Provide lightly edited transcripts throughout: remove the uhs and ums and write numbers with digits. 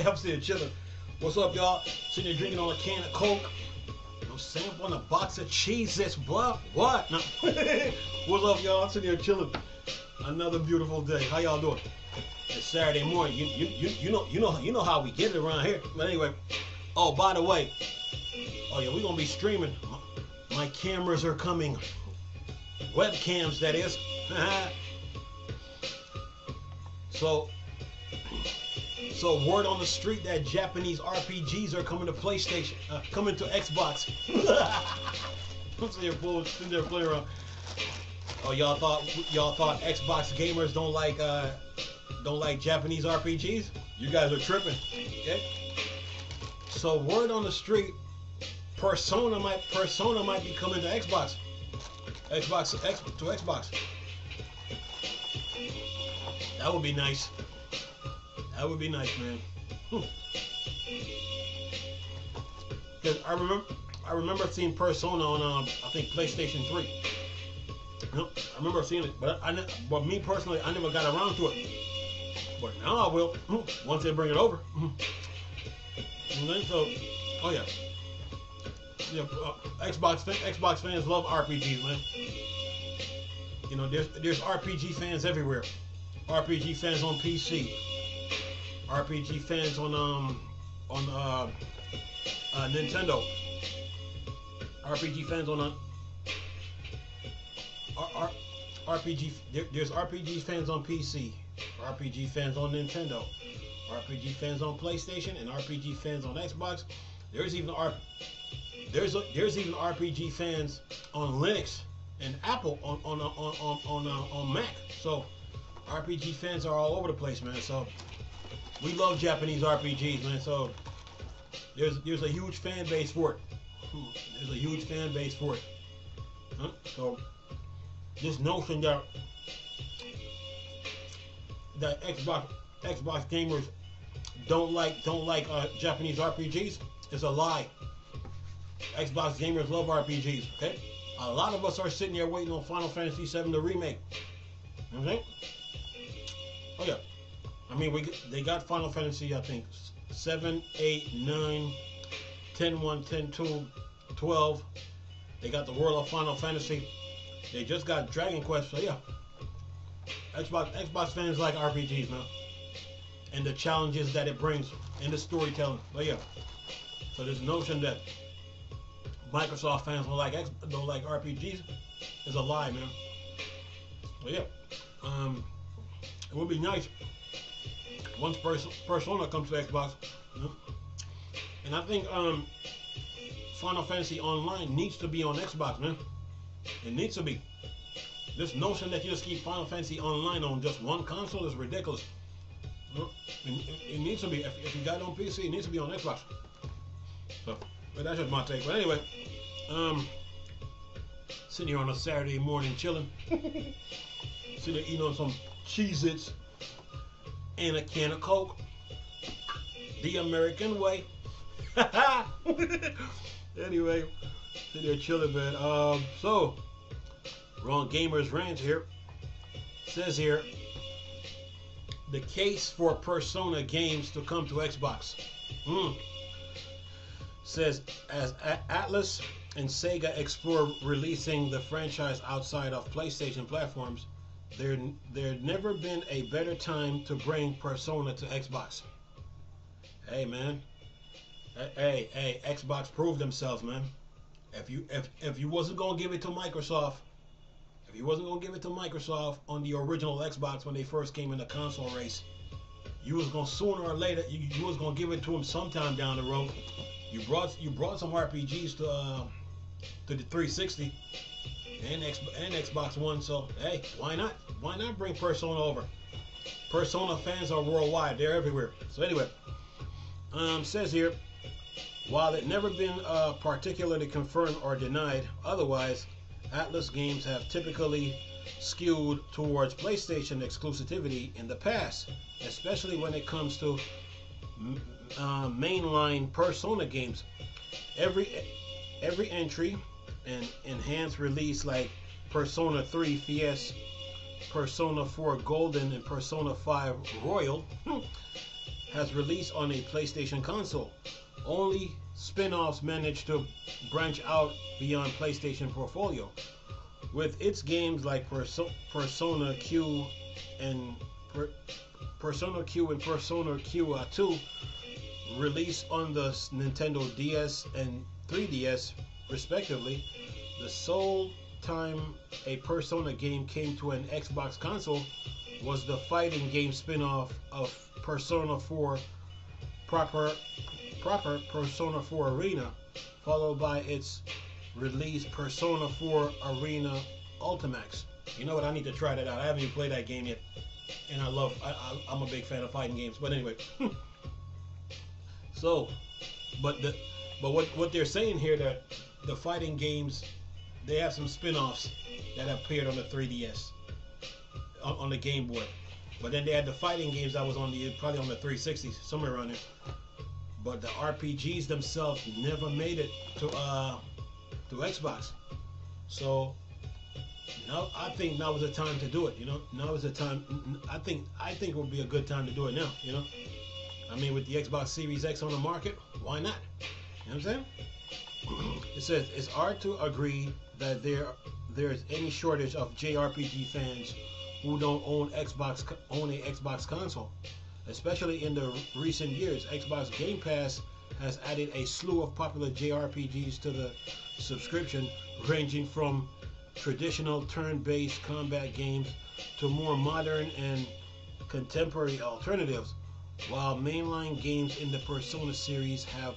I'm sitting chilling. What's up, y'all? Sitting here drinking on a can of Coke. I'm sampling a box of Cheez-Its, bro. What? No. What's up, y'all? I'm sitting here chilling. Another beautiful day. How y'all doing? It's Saturday morning. You know how we get it around here. But anyway. Oh, by the way. Oh yeah, we're gonna be streaming. My cameras are coming. Webcams, that is. So word on the street that Japanese RPGs are coming to PlayStation, coming to Xbox. I'm sitting there playing around. Oh, y'all thought Xbox gamers don't like Japanese RPGs? You guys are tripping. Okay. So word on the street, Persona might be coming to Xbox. Xbox. That would be nice. That would be nice, man. Because I remember seeing Persona on I think PlayStation 3. I remember seeing it, but me personally, I never got around to it. But now I will once they bring it over. And then so, oh yeah, Xbox fans love RPGs, man. You know, there's RPG fans everywhere. RPG fans on PC. RPG fans on Nintendo. RPG fans on there's RPG fans on PC. RPG fans on Nintendo. RPG fans on PlayStation and RPG fans on Xbox. There's even RPG fans on Linux and Apple on Mac. So RPG fans are all over the place, man. So we love Japanese RPGs, man. So there's a huge fan base for it. There's a huge fan base for it. So this notion that Xbox gamers don't like Japanese RPGs is a lie. Xbox gamers love RPGs. Okay, a lot of us are sitting here waiting on Final Fantasy VII the remake. Okay. Oh yeah, I mean they got Final Fantasy, I think 7, 8, 9, 10, 1, 10, 2, 12. They got the World of Final Fantasy. They just got Dragon Quest. So yeah, Xbox fans like RPGs, man, and the challenges that it brings and the storytelling. But yeah, so this notion that Microsoft fans don't like RPGs is a lie, man. But yeah, it would be nice once Persona comes to Xbox, you know? And I think Final Fantasy Online needs to be on Xbox, man. It needs to be. This notion that you just keep Final Fantasy Online on just one console is ridiculous. You know? It needs to be. If you got it on PC, it needs to be on Xbox. So, but that's just my take. But anyway, sitting here on a Saturday morning chilling, sitting there eating on some Cheez-Its and a can of Coke, the American way. Anyway, sitting there chilling, man. So, Ron Gamers Rant here says here, the case for Persona games to come to Xbox. Says as Atlus and Sega explore releasing the franchise outside of PlayStation platforms, there never been a better time to bring Persona to Xbox. Hey man, hey, Xbox proved themselves, man. If you wasn't gonna give it to Microsoft, on the original Xbox when they first came in the console race, you was gonna sooner or later you was gonna give it to them sometime down the road. You brought some RPGs to the 360 and Xbox One, so hey, why not bring Persona over? Persona fans are worldwide; they're everywhere. So anyway, says here, while it never been particularly confirmed or denied otherwise, Atlus games have typically skewed towards PlayStation exclusivity in the past, especially when it comes to mainline Persona games. Every entry and enhanced release like Persona 3 Fies, Persona 4 Golden, and Persona 5 Royal has released on a PlayStation console. Only spin-offs managed to branch out beyond PlayStation portfolio, with its games like Persona Q and Persona Q and Persona Q2 released on the Nintendo DS and 3DS respectively. The sole time a Persona game came to an Xbox console was the fighting game spin-off of Persona 4 proper Persona 4 Arena, followed by its release Persona 4 Arena Ultimax. You know what? I need to try that out. I haven't even played that game yet, and I'm a big fan of fighting games. But anyway, so, but what they're saying here, that the fighting games, they have some spin-offs that appeared on the 3DS, on the Game Boy, but then they had the fighting games that was probably on the 360, somewhere around there. But the RPGs themselves never made it to Xbox. So now I think now is the time to do it. You know, now is the time. I think it would be a good time to do it now. You know, I mean, with the Xbox Series X on the market, why not? You know what I'm saying? It says it's hard to agree that there's any shortage of JRPG fans who don't own a Xbox console. Especially in the recent years, Xbox Game Pass has added a slew of popular JRPGs to the subscription, ranging from traditional turn-based combat games to more modern and contemporary alternatives. While mainline games in the Persona series have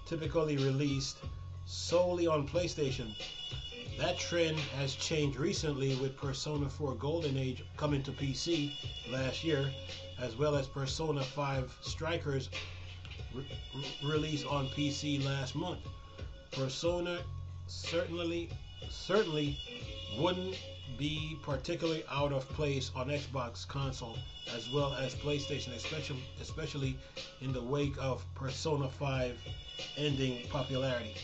typically released solely on PlayStation, that trend has changed recently, with Persona 4 Golden Age coming to PC last year, as well as Persona 5 Strikers released on PC last month. Persona certainly wouldn't be particularly out of place on Xbox console as well as PlayStation, especially in the wake of Persona 5 ending popularity.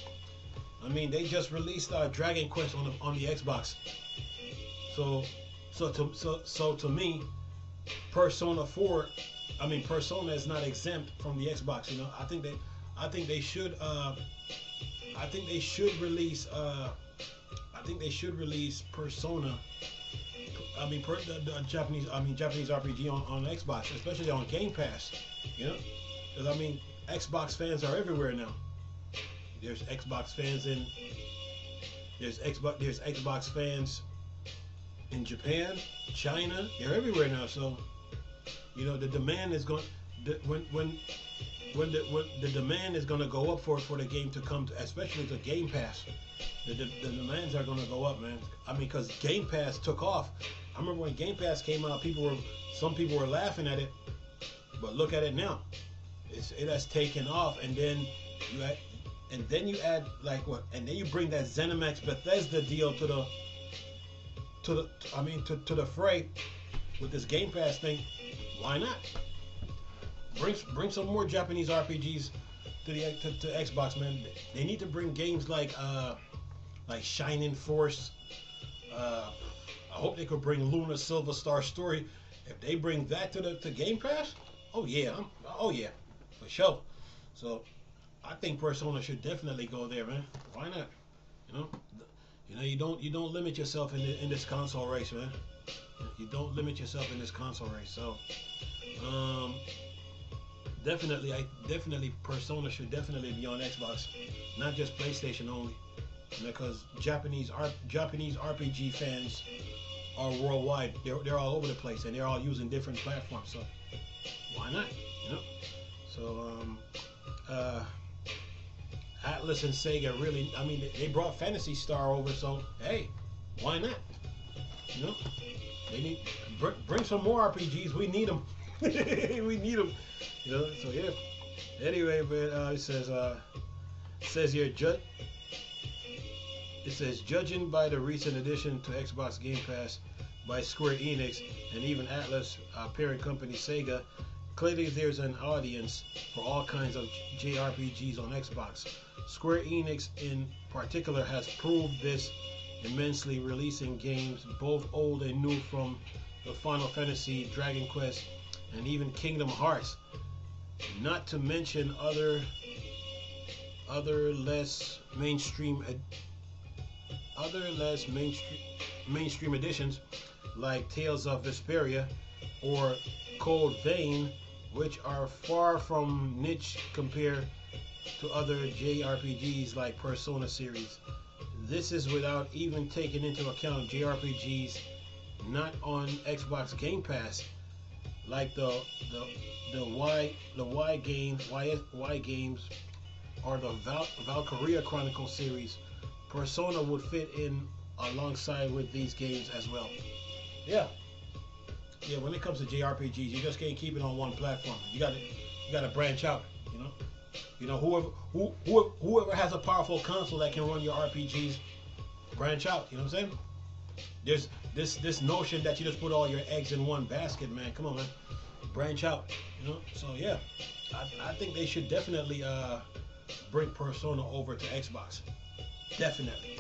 I mean, they just released Dragon Quest on the Xbox. So to me, Persona 4, I mean, Persona is not exempt from the Xbox. You know, I think they should release Persona. I mean, the Japanese RPG on Xbox, especially on Game Pass. You know, because I mean, Xbox fans are everywhere now. There's Xbox fans there's Xbox fans in Japan, China. They're everywhere now. So, you know, the demand is going when the demand is going to go up for the game to come to, especially to Game Pass. The demands are going to go up, man. I mean, because Game Pass took off. I remember when Game Pass came out, some people were laughing at it, but look at it now. It has taken off, and then you add like what? And then you bring that ZeniMax Bethesda deal to the fray with this Game Pass thing. Why not? Bring some more Japanese RPGs to Xbox, man. They need to bring games like Shining Force. I hope they could bring Luna Silver Star Story. If they bring that to Game Pass, oh yeah, for sure. So I think Persona should definitely go there, man. Why not? You don't limit yourself in this console race, man. You don't limit yourself in this console race. So definitely Persona should definitely be on Xbox, not just PlayStation only, because Japanese RPG fans are worldwide. They're all over the place, and they're all using different platforms. So why not? So Atlas and Sega really, I mean, they brought Phantasy Star over, so hey, why not? They need bring some more RPGs. We need them. We need them. So yeah. Anyway, man, it says here, it says, judging by the recent addition to Xbox Game Pass by Square Enix and even Atlas parent company Sega, clearly there's an audience for all kinds of JRPGs on Xbox. Square Enix in particular has proved this immensely, releasing games both old and new, from the Final Fantasy, Dragon Quest, and even Kingdom Hearts Not to mention other less mainstream mainstream editions like Tales of Vesperia or Cold Vein, which are far from niche compared to other JRPGs like Persona series. This is without even taking into account JRPGs not on Xbox Game Pass, like the Y games or the Valkyria Chronicles series. Persona would fit in alongside with these games as well. Yeah, yeah. When it comes to JRPGs, you just can't keep it on one platform. You gotta branch out. Whoever has a powerful console that can run your RPGs, branch out. You know what I'm saying? There's this notion that you just put all your eggs in one basket, man. Come on, man. Branch out. So yeah, I think they should definitely bring Persona over to Xbox. Definitely.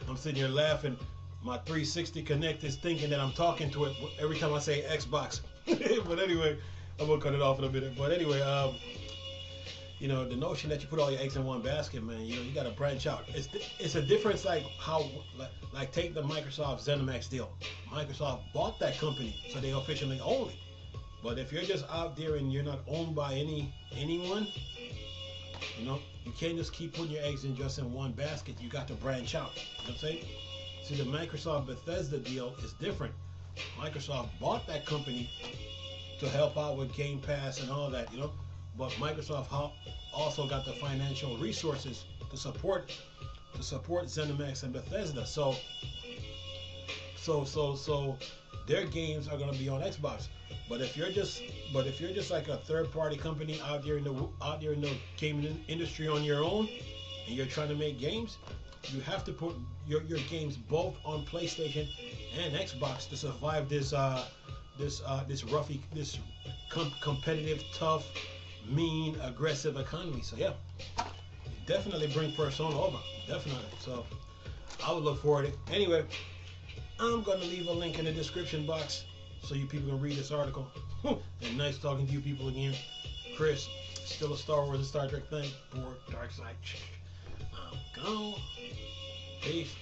I'm sitting here laughing. My 360 Connect is thinking that I'm talking to it every time I say Xbox. But anyway, I'm gonna cut it off in a minute. But anyway, the notion that you put all your eggs in one basket, man, you gotta branch out. It's a difference, like take the Microsoft ZeniMax deal. Microsoft bought that company, so they officially own it. But if you're just out there and you're not owned by anyone, you can't just keep putting your eggs in just in one basket. You got to branch out. You know what I'm saying? See, the Microsoft Bethesda deal is different. Microsoft bought that company to help out with Game Pass and all that, But Microsoft also got the financial resources to support ZeniMax and Bethesda. So their games are going to be on Xbox. But if you're just like a third-party company out there in the gaming industry on your own, and you're trying to make games, you have to put your games both on PlayStation and Xbox to survive this competitive, tough, mean, aggressive economy. So yeah, definitely bring Persona over. Definitely. So I would look forward to it. Anyway, I'm going to leave a link in the description box so you people can read this article. And nice talking to you people again. Chris, still a Star Wars and Star Trek thing. Bored, dark side. I'm gone. Peace.